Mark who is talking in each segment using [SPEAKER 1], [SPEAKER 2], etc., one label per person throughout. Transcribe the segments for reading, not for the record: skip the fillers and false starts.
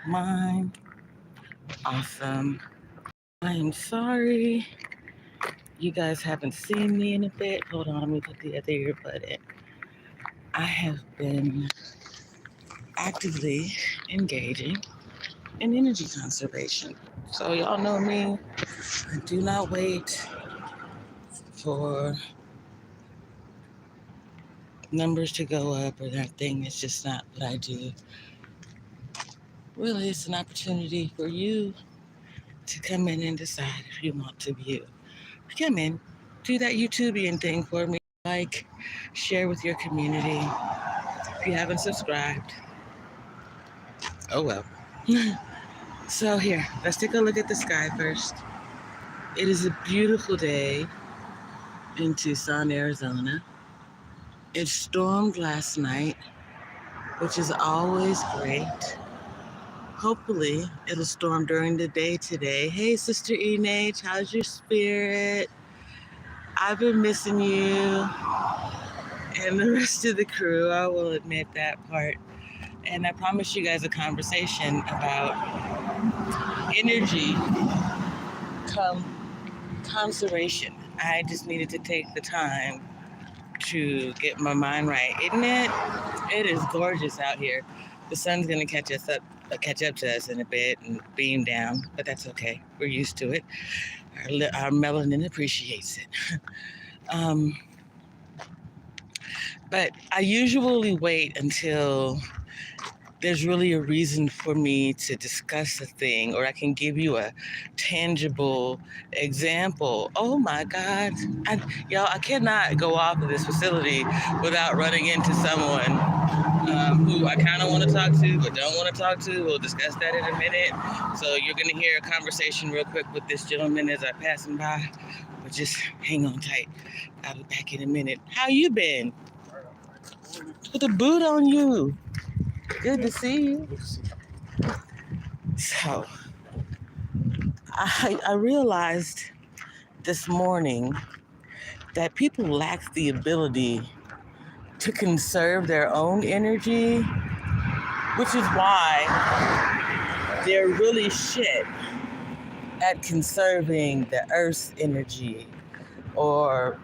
[SPEAKER 1] Mine. Awesome. I am sorry you guys haven't seen me in a bit. Hold on, let me put the other earbud in. I have been actively engaging in energy conservation. So y'all know me. I do not wait for numbers to go up or that thing. It's just not what I do. Really, it's an opportunity for you to come in and decide if you want to view. Come in, do that YouTubian thing for me. Like, share with your community. If you haven't subscribed, oh well. So here, let's take a look at the sky first. It is a beautiful day in Tucson, Arizona. It stormed last night, which is always great. Hopefully, it'll storm during the day today. Hey, Sister Enage, how's your spirit? I've been missing you and the rest of the crew. I will admit that part. And I promised you guys a conversation about energy conservation. I just needed to take the time to get my mind right, isn't it? It is gorgeous out here. The sun's gonna catch up to us in a bit and beam down, but that's okay. We're used to it. Our melanin appreciates it. But I usually wait until there's really a reason for me to discuss a thing, or I can give you a tangible example. Oh my God. I cannot go off of this facility without running into someone who I kind of want to talk to, but don't want to talk to. We'll discuss that in a minute. So you're going to hear a conversation real quick with this gentleman as I pass him by, but just hang on tight. I'll be back in a minute. How you been? Put a boot on you. Good to see you. So, I realized this morning that people lack the ability to conserve their own energy, which is why they're really shit at conserving the Earth's energy or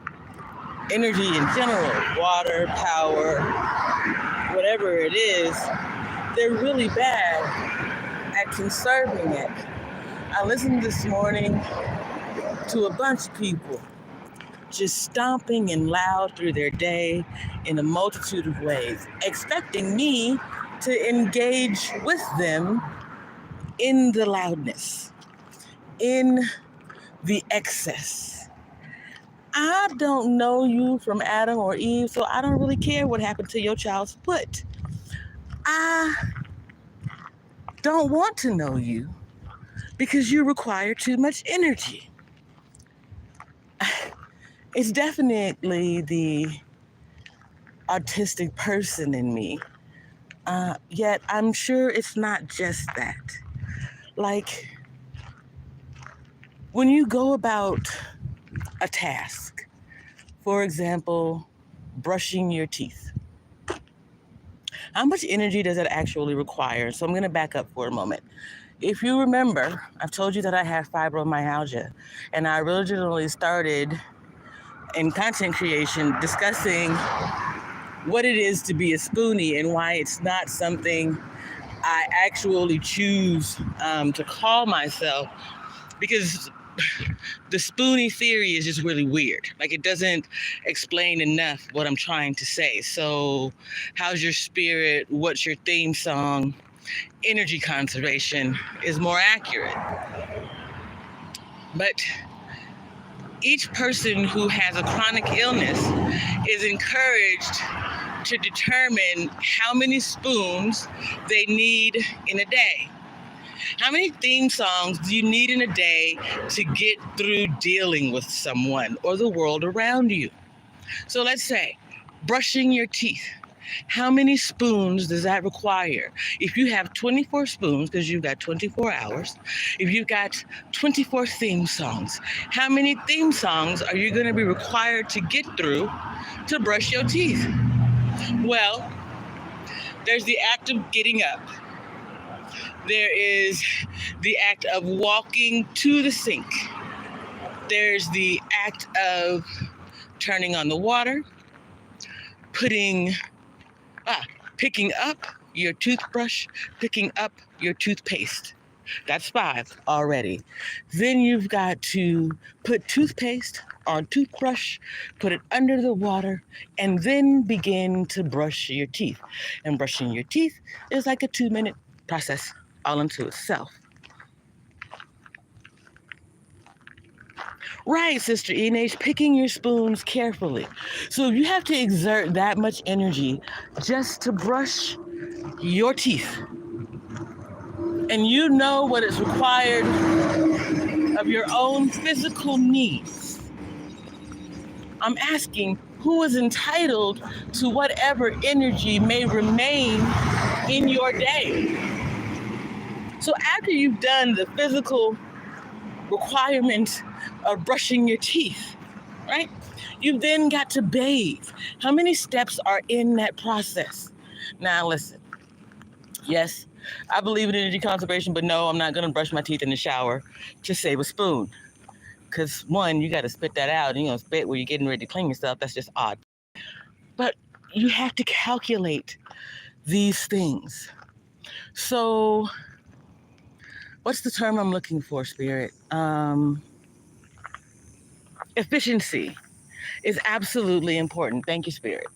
[SPEAKER 1] energy in general, water, power, whatever it is. They're really bad at conserving it. I listened this morning to a bunch of people just stomping and loud through their day in a multitude of ways, expecting me to engage with them in the loudness, in the excess. I don't know you from Adam or Eve, so I don't really care what happened to your child's foot. I don't want to know you because you require too much energy. It's definitely the autistic person in me. Yet I'm sure it's not just that. Like, when you go about a task, for example, brushing your teeth, how much energy does it actually require? So I'm going to back up for a moment. If you remember, I've told you that I have fibromyalgia, and I originally started in content creation discussing what it is to be a spoonie and why it's not something I actually choose to call myself, because the spoonie theory is just really weird. Like, it doesn't explain enough what I'm trying to say. So how's your spirit? What's your theme song? Energy conservation is more accurate. But each person who has a chronic illness is encouraged to determine how many spoons they need in a day. How many theme songs do you need in a day to get through dealing with someone or the world around you? So let's say brushing your teeth. How many spoons does that require? If you have 24 spoons, because you've got 24 hours, if you've got 24 theme songs, how many theme songs are you going to be required to get through to brush your teeth? Well, there's the act of getting up. There is the act of walking to the sink. There's the act of turning on the water, putting, picking up your toothbrush, picking up your toothpaste. That's 5 already. Then you've got to put toothpaste on toothbrush, put it under the water, and then begin to brush your teeth. And brushing your teeth is like a 2-minute process all unto itself. Right, Sister Enej, picking your spoons carefully. So you have to exert that much energy just to brush your teeth. And you know what is required of your own physical needs. I'm asking, who is entitled to whatever energy may remain in your day? So after you've done the physical requirement of brushing your teeth, right? You've then got to bathe. How many steps are in that process? Now listen, yes, I believe in energy conservation, but no, I'm not gonna brush my teeth in the shower to save a spoon. Because one, you gotta spit that out, and you're gonna spit where you're getting ready to clean yourself. That's just odd. But you have to calculate these things. So what's the term I'm looking for, Spirit? Efficiency is absolutely important. Thank you, Spirit.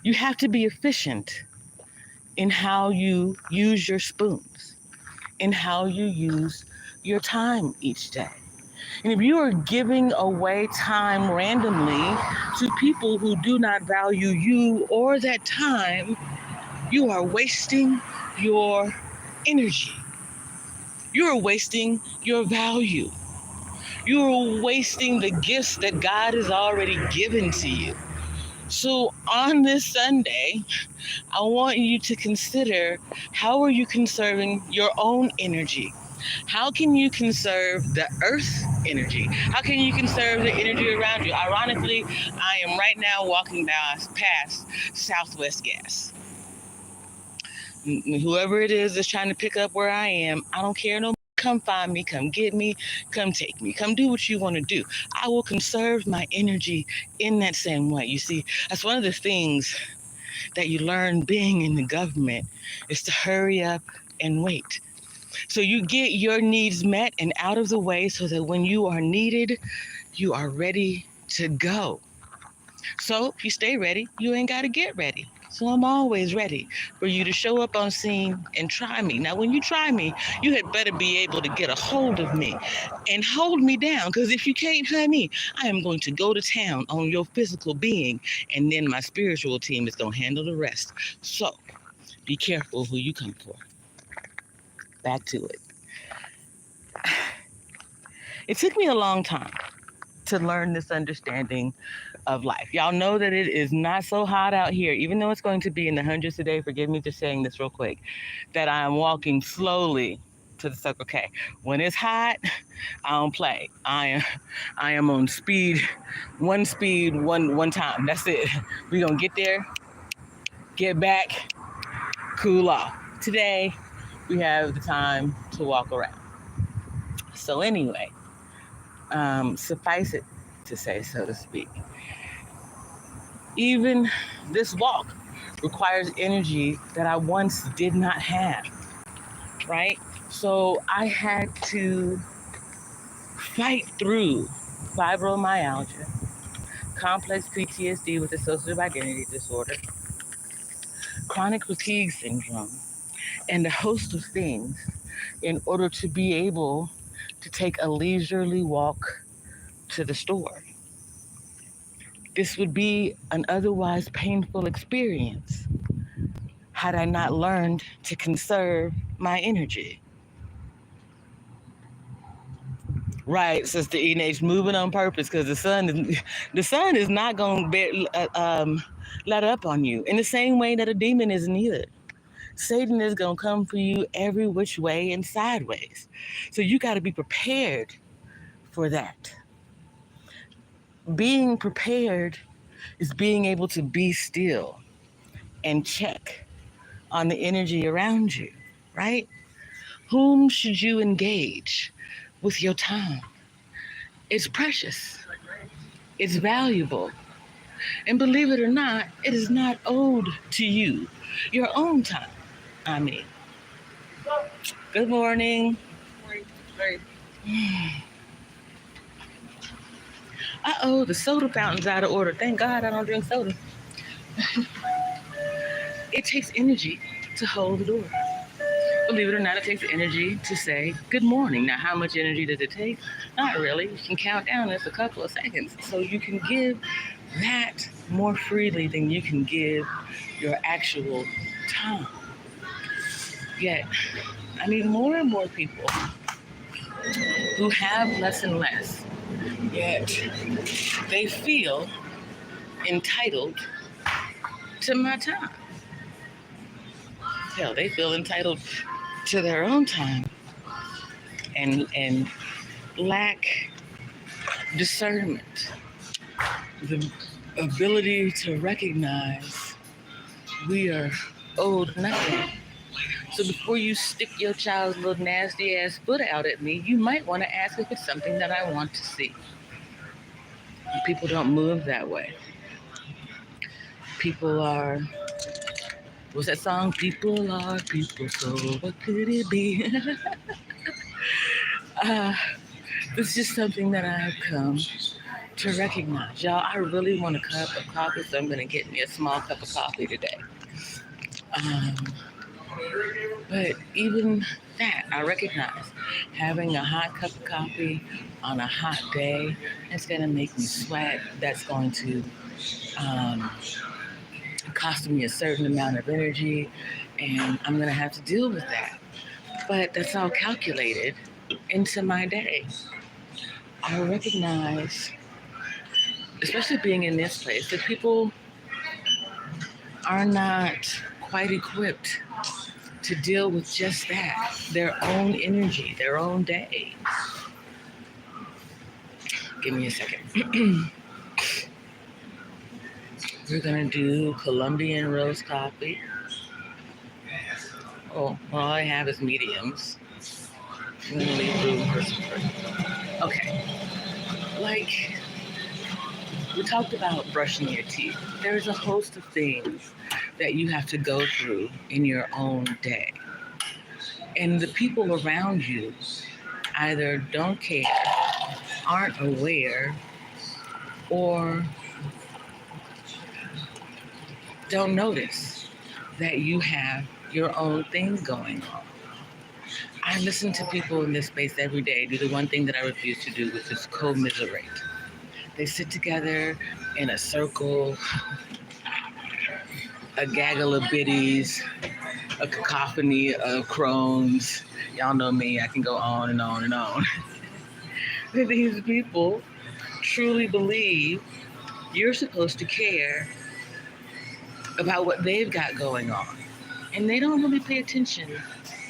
[SPEAKER 1] You have to be efficient in how you use your spoons, in how you use your time each day. And if you are giving away time randomly to people who do not value you or that time, you are wasting your energy. You are wasting your value. You are wasting the gifts that God has already given to you. So on this Sunday, I want you to consider, how are you conserving your own energy? How can you conserve the earth's energy? How can you conserve the energy around you? Ironically, I am right now walking past Southwest Gas. Whoever it is that's trying to pick up where I am, I don't care no more. Come find me, come get me, come take me, come do what you want to do. I will conserve my energy in that same way. You see, that's one of the things that you learn being in the government, is to hurry up and wait. So you get your needs met and out of the way so that when you are needed, you are ready to go. So if you stay ready, you ain't got to get ready. So I'm always ready for you to show up on scene and try me. Now, when you try me, you had better be able to get a hold of me and hold me down. Because if you can't, honey, I am going to go to town on your physical being, and then my spiritual team is going to handle the rest. So be careful who you come for. Back to it. It took me a long time to learn this understanding of life. Y'all know that it is not so hot out here, even though it's going to be in the hundreds today. Forgive me just saying this real quick, that I am walking slowly to the Circle K. When it's hot, I don't play. I am on one time. That's it. We're gonna get there, get back, cool off. Today, we have the time to walk around. So anyway, suffice it to say, so to speak, even this walk requires energy that I once did not have, right? So I had to fight through fibromyalgia, complex PTSD with dissociative identity disorder, chronic fatigue syndrome, and a host of things in order to be able to take a leisurely walk to the store. This would be an otherwise painful experience had I not learned to conserve my energy. Right, Sister Enej, moving on purpose, because the sun is not going to let up on you in the same way that a demon isn't either. Satan is going to come for you every which way and sideways. So you got to be prepared for that. Being prepared is being able to be still and check on the energy around you, right? Whom should you engage with your time? It's precious, it's valuable, and believe it or not, it is not owed to you. Your own time, I mean. Good morning. Uh-oh, the soda fountain's out of order. Thank God I don't drink soda. It takes energy to hold the door. Believe it or not, it takes energy to say good morning. Now, how much energy does it take? Not really. You can count down. It's a couple of seconds. So you can give that more freely than you can give your actual time. Yet, I meet more and more people who have less and less, yet they feel entitled to my time. Hell, they feel entitled to their own time and lack discernment, the ability to recognize we are owed nothing. So before you stick your child's little nasty ass foot out at me, you might want to ask if it's something that I want to see. People don't move that way. People are, what's that song? People are people, so what could it be? It's just something that I've come to recognize. Y'all, I really want a cup of coffee, so I'm going to get me a small cup of coffee today. But even that, I recognize having a hot cup of coffee on a hot day, it's going to make me sweat. That's going to cost me a certain amount of energy, and I'm going to have to deal with that. But that's all calculated into my day. I recognize, especially being in this place, that people are not quite equipped to deal with just that, their own energy, their own day. Give me a second. We're gonna do Colombian roast coffee. Oh, well, all I have is mediums. I'm gonna leave room for some fruit. Okay, like we talked about brushing your teeth. There's a host of things that you have to go through in your own day. And the people around you either don't care, aren't aware, or don't notice that you have your own thing going on. I listen to people in this space every day do the one thing that I refuse to do, which is commiserate. They sit together in a circle, a gaggle of biddies, a cacophony of crones. Y'all know me, I can go on and on and on. These people truly believe you're supposed to care about what they've got going on. And they don't really pay attention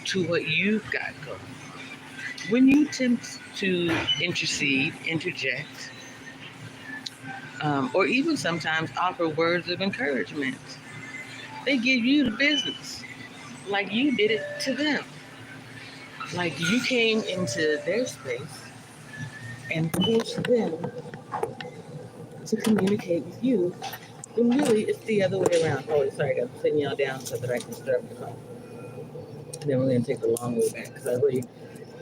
[SPEAKER 1] to what you've got going on. When you attempt to intercede, interject, or even sometimes offer words of encouragement, they give you the business like you did it to them. Like you came into their space and forced them to communicate with you. When really it's the other way around. Oh, sorry, I'm sitting y'all down so that I can stir up the coffee. Then we're going to take the long way back because I really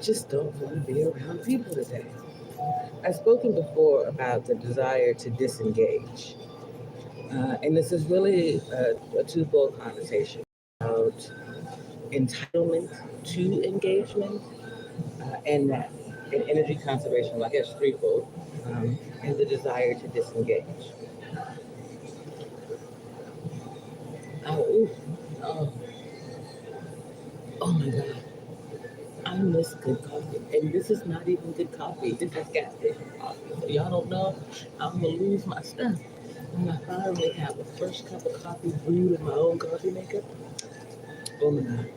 [SPEAKER 1] just don't want to be around people today. I've spoken before about the desire to disengage. And this is really a twofold conversation about entitlement to engagement and that, and energy conservation, well, I guess threefold, and the desire to disengage. Oh, oh, oh my God. I miss good coffee. And this is not even good coffee. This is gas station coffee. So y'all don't know, I'm going to lose my stuff. When I finally have a fresh cup of coffee brewed in my own coffee maker. Oh my God.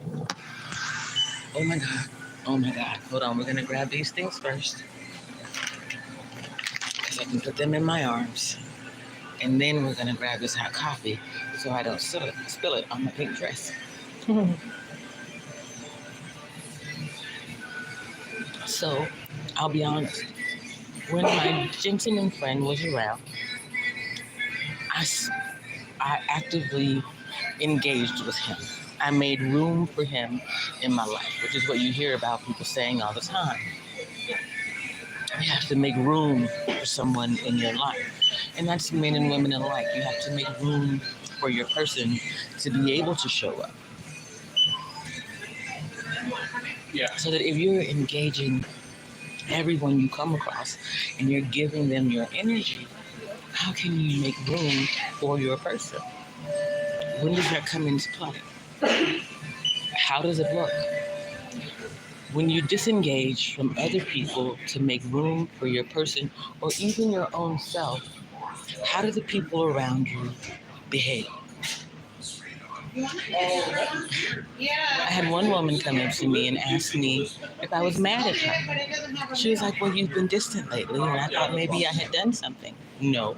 [SPEAKER 1] Oh my God. Oh my God. Hold on. We're going to grab these things first. Because I can put them in my arms. And then we're going to grab this hot coffee so I don't spill it on my pink dress. So, I'll be honest. When my gentleman friend was around, I, I actively engaged with him. I made room for him in my life, which is what you hear about people saying all the time. You have to make room for someone in your life. And that's men and women alike. You have to make room for your person to be able to show up. So that if you're engaging everyone you come across and you're giving them your energy, how can you make room for your person? When does that come into play? How does it look? When you disengage from other people to make room for your person or even your own self, how do the people around you behave? I had one woman come up to me and ask me if I was mad at her. She was like, well, you've been distant lately, and I thought maybe I had done something. No.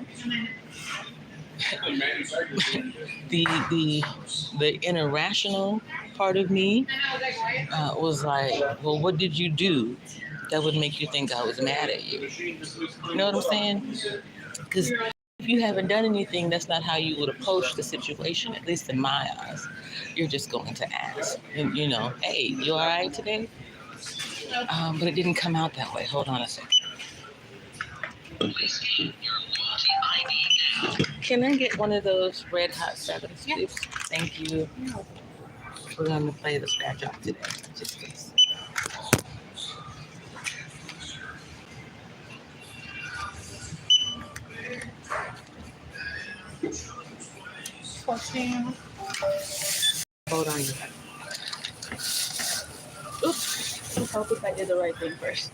[SPEAKER 1] the irrational part of me was like, well, what did you do that would make you think I was mad at you? You know what I'm saying? Because if you haven't done anything, that's not how you would approach the situation, at least in my eyes. You're just going to ask. And, hey, you all right today? But it didn't come out that way. Hold on a second. Can I get one of those red hot sevens, please? Thank you. We're going to play the scratch off today. Just this. Hold on. Oops. I hope if I did the right thing first.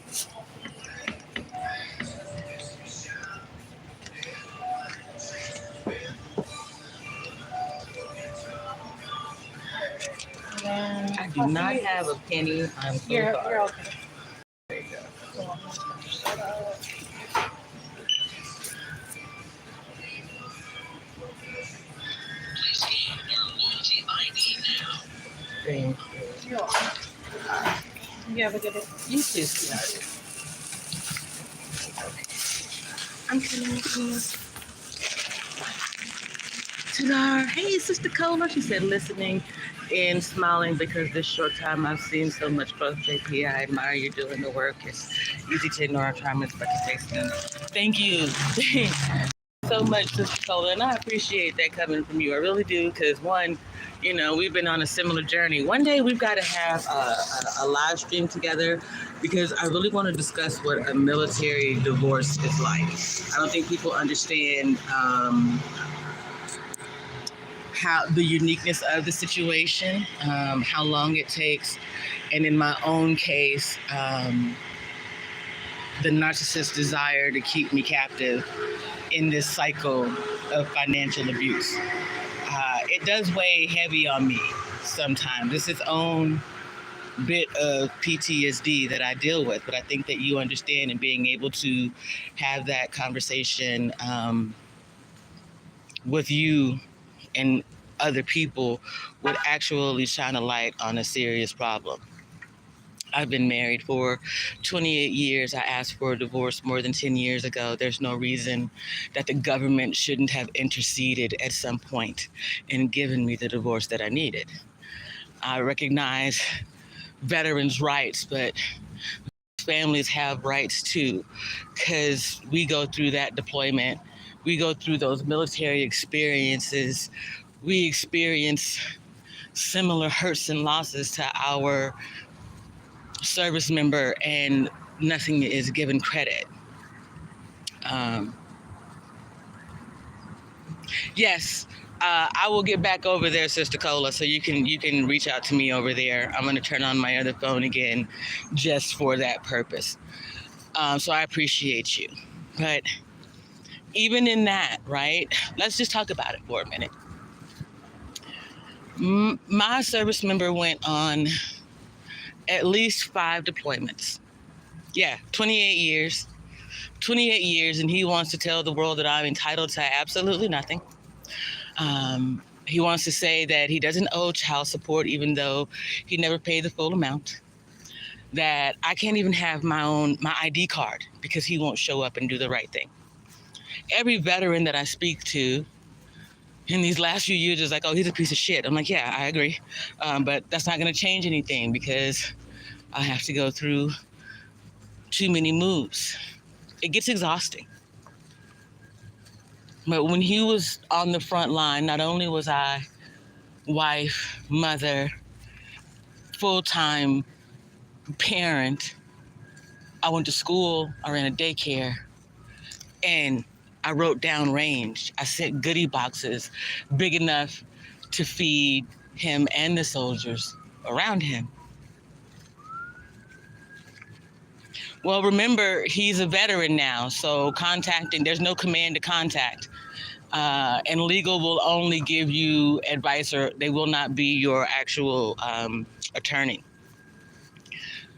[SPEAKER 1] I do not have a penny. I'm so sorry. You're okay. There you go. Thank you. You have a good day. You too, sweetheart. I'm coming to you. Tadar. Hey, Sister Cola. She said listening and smiling because this short time I've seen so much growth, JP. I admire you doing the work. It's easy to ignore our traumas, but to take them. Thank you so much, Sister Cola, and I appreciate that coming from you. I really do, because one, we've been on a similar journey. One day we've got to have a live stream together, because I really want to discuss what a military divorce is like. I don't think people understand how the uniqueness of the situation, how long it takes, and in my own case, the narcissist's desire to keep me captive in this cycle of financial abuse. It does weigh heavy on me sometimes. This is its own bit of PTSD that I deal with, but I think that you understand, and being able to have that conversation with you and other people would actually shine a light on a serious problem. I've been married for 28 years. I asked for a divorce more than 10 years ago. There's no reason that the government shouldn't have interceded at some point and given me the divorce that I needed. I recognize veterans' rights, but families have rights too, because we go through that deployment. We go through those military experiences. We experience similar hurts and losses to our service member, and nothing is given credit. Yes, I will get back over there, Sister Cola, so you can reach out to me over there. I'm going to turn on my other phone again just for that purpose. So I appreciate you. But even in that, right, let's just talk about it for a minute. My service member went on at least 5 deployments. Yeah, 28 years. 28 years, and he wants to tell the world that I'm entitled to absolutely nothing. He wants to say that he doesn't owe child support, even though he never paid the full amount. That I can't even have my ID card because he won't show up and do the right thing. Every veteran that I speak to in these last few years is like, oh, he's a piece of shit. I'm like, yeah, I agree. But that's not going to change anything because I have to go through too many moves. It gets exhausting. But when he was on the front line, not only was I wife, mother, full-time parent, I went to school, I ran a daycare, and I wrote down range. I sent goodie boxes big enough to feed him and the soldiers around him. Well, remember, he's a veteran now, so there's no command to contact. And legal will only give you advice, or they will not be your actual attorney.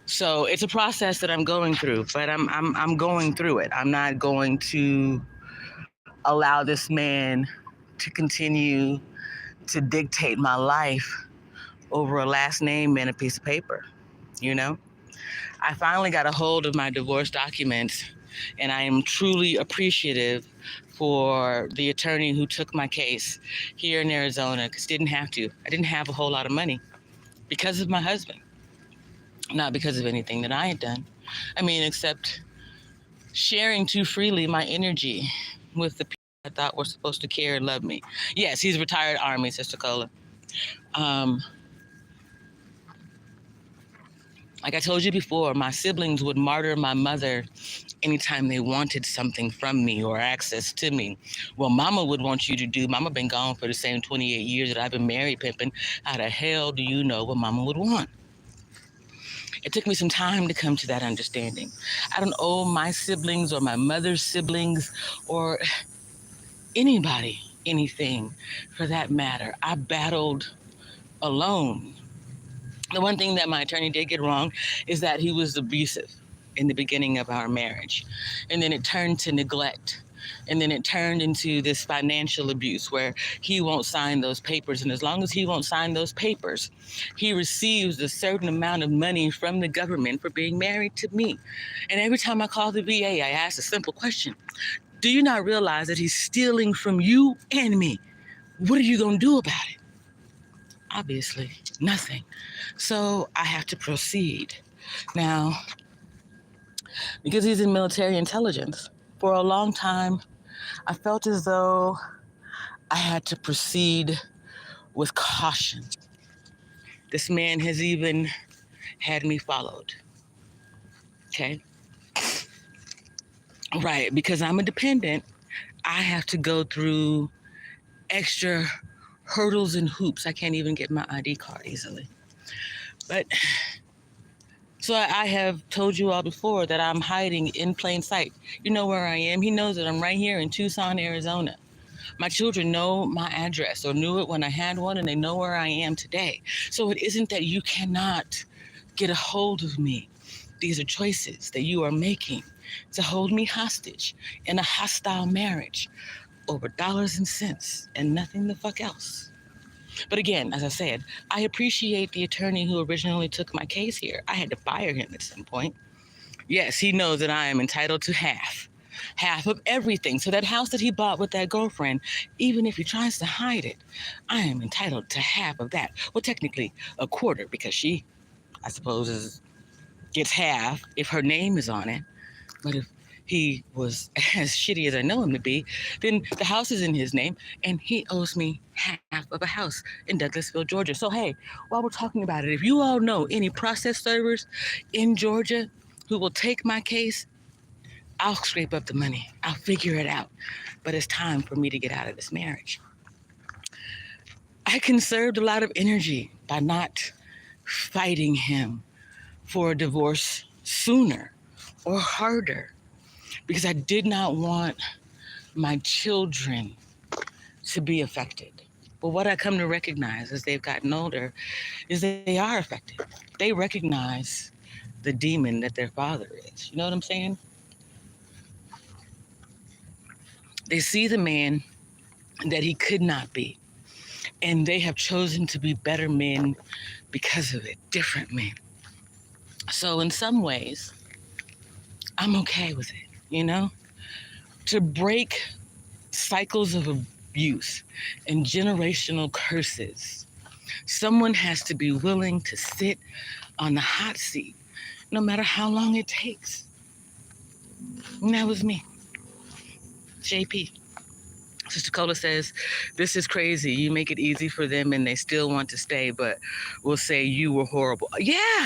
[SPEAKER 1] So it's a process that I'm going through, but I'm going through it. I'm not going to allow this man to continue to dictate my life over a last name and a piece of paper, you know? I finally got a hold of my divorce documents, and I am truly appreciative for the attorney who took my case here in Arizona, because I didn't have a whole lot of money because of my husband, not because of anything that I had done. I mean, except sharing too freely my energy with the people I thought were supposed to care and love me. Yes, he's retired Army, Sister Cola. Like I told you before, my siblings would martyr my mother anytime they wanted something from me or access to me. Well, Mama would want you to do. Mama been gone for the same 28 years that I've been married, pimping. How the hell do you know what Mama would want? It took me some time to come to that understanding. I don't owe my siblings or my mother's siblings or anybody anything for that matter. I battled alone. The one thing that my attorney did get wrong is that he was abusive in the beginning of our marriage. And then it turned to neglect. And then it turned into this financial abuse where he won't sign those papers. And as long as he won't sign those papers, he receives a certain amount of money from the government for being married to me. And every time I call the VA, I ask a simple question. Do you not realize that he's stealing from you and me? What are you going to do about it? Obviously, nothing. So I have to proceed. Now, because he's in military intelligence, for a long time, I felt as though I had to proceed with caution. This man has even had me followed. Okay? Right, because I'm a dependent, I have to go through extra hurdles and hoops. I can't even get my ID card easily. But so I have told you all before that I'm hiding in plain sight. You know where I am. He knows that I'm right here in Tucson, Arizona. My children know my address, or knew it when I had one, and they know where I am today. So it isn't that you cannot get a hold of me. These are choices that you are making to hold me hostage in a hostile marriage over dollars and cents and nothing the fuck else. But again, as I said, I appreciate the attorney who originally took my case here. I had to fire him at some point. Yes, he knows that I am entitled to half of everything. So that house that he bought with that girlfriend, even if he tries to hide it, I am entitled to half of that. Well, technically a quarter, because she, I suppose, gets half if her name is on it. But if he was as shitty as I know him to be, then the house is in his name, and he owes me half of a house in Douglasville, Georgia. So, hey, while we're talking about it, if you all know any process servers in Georgia who will take my case, I'll scrape up the money. I'll figure it out. But it's time for me to get out of this marriage. I conserved a lot of energy by not fighting him for a divorce sooner or harder, because I did not want my children to be affected. But what I come to recognize as they've gotten older is that they are affected. They recognize the demon that their father is. You know what I'm saying? They see the man that he could not be. And they have chosen to be better men because of it, different men. So in some ways, I'm okay with it, you know? To break cycles of abuse and generational curses, someone has to be willing to sit on the hot seat, no matter how long it takes. And that was me, JP. Sister Cola says, this is crazy. You make it easy for them and they still want to stay, but will say you were horrible. Yeah.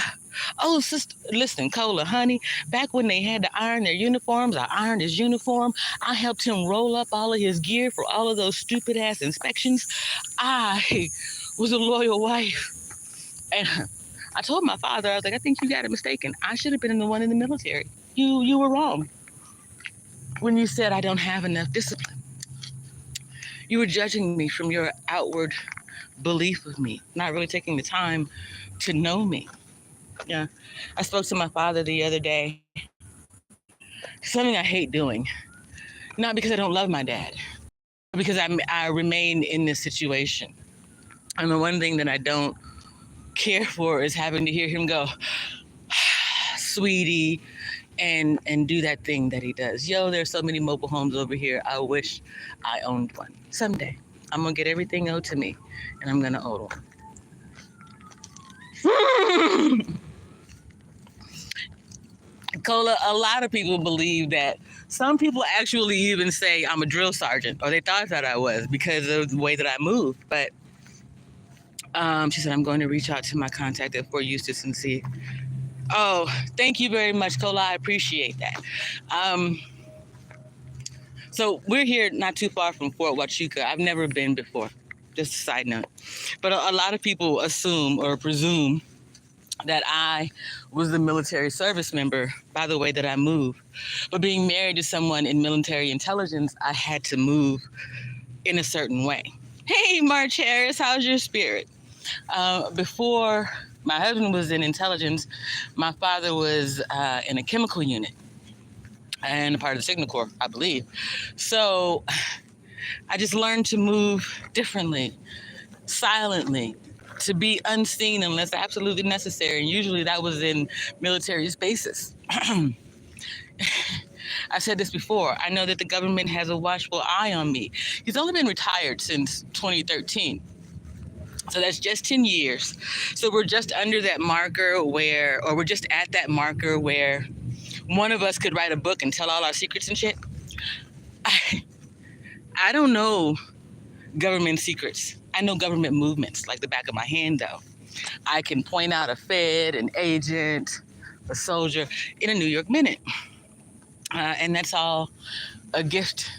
[SPEAKER 1] Oh, sister, listen, Cola, honey, back when they had to iron their uniforms, I ironed his uniform. I helped him roll up all of his gear for all of those stupid ass inspections. I was a loyal wife. And I told my father, I was like, I think you got it mistaken. I should have been the one in the military. You were wrong when you said I don't have enough discipline. You were judging me from your outward belief of me, not really taking the time to know me. Yeah. I spoke to my father the other day, something I hate doing, not because I don't love my dad, but because I remain in this situation. And the one thing that I don't care for is having to hear him go, sweetie, and do that thing that he does. Yo, there's so many mobile homes over here. I wish I owned one. Someday, I'm going to get everything owed to me, and I'm going to own one. Cola, a lot of people believe that. Some people actually even say I'm a drill sergeant, or they thought that I was because of the way that I move. But she said, I'm going to reach out to my contact at Fort Eustis and see. Oh, thank you very much, Cola. I appreciate that. So we're here not too far from Fort Huachuca. I've never been before, just a side note. But a lot of people assume or presume that I was the military service member by the way that I move. But being married to someone in military intelligence, I had to move in a certain way. Hey, March Harris, how's your spirit? Before my husband was in intelligence, my father was in a chemical unit and a part of the Signal Corps, I believe. So I just learned to move differently, silently, to be unseen unless absolutely necessary. And usually that was in military spaces. I said this before. I know that the government has a watchful eye on me. He's only been retired since 2013. So that's just 10 years. So we're just under that marker or we're just at that marker where one of us could write a book and tell all our secrets and shit. I don't know government secrets. I know government movements like the back of my hand, though. I can point out a Fed, an agent, a soldier in a New York minute. And that's all a gift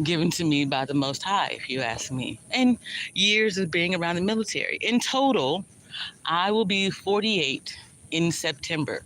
[SPEAKER 1] given to me by the Most High, if you ask me. And years of being around the military. In total, I will be 48 in September.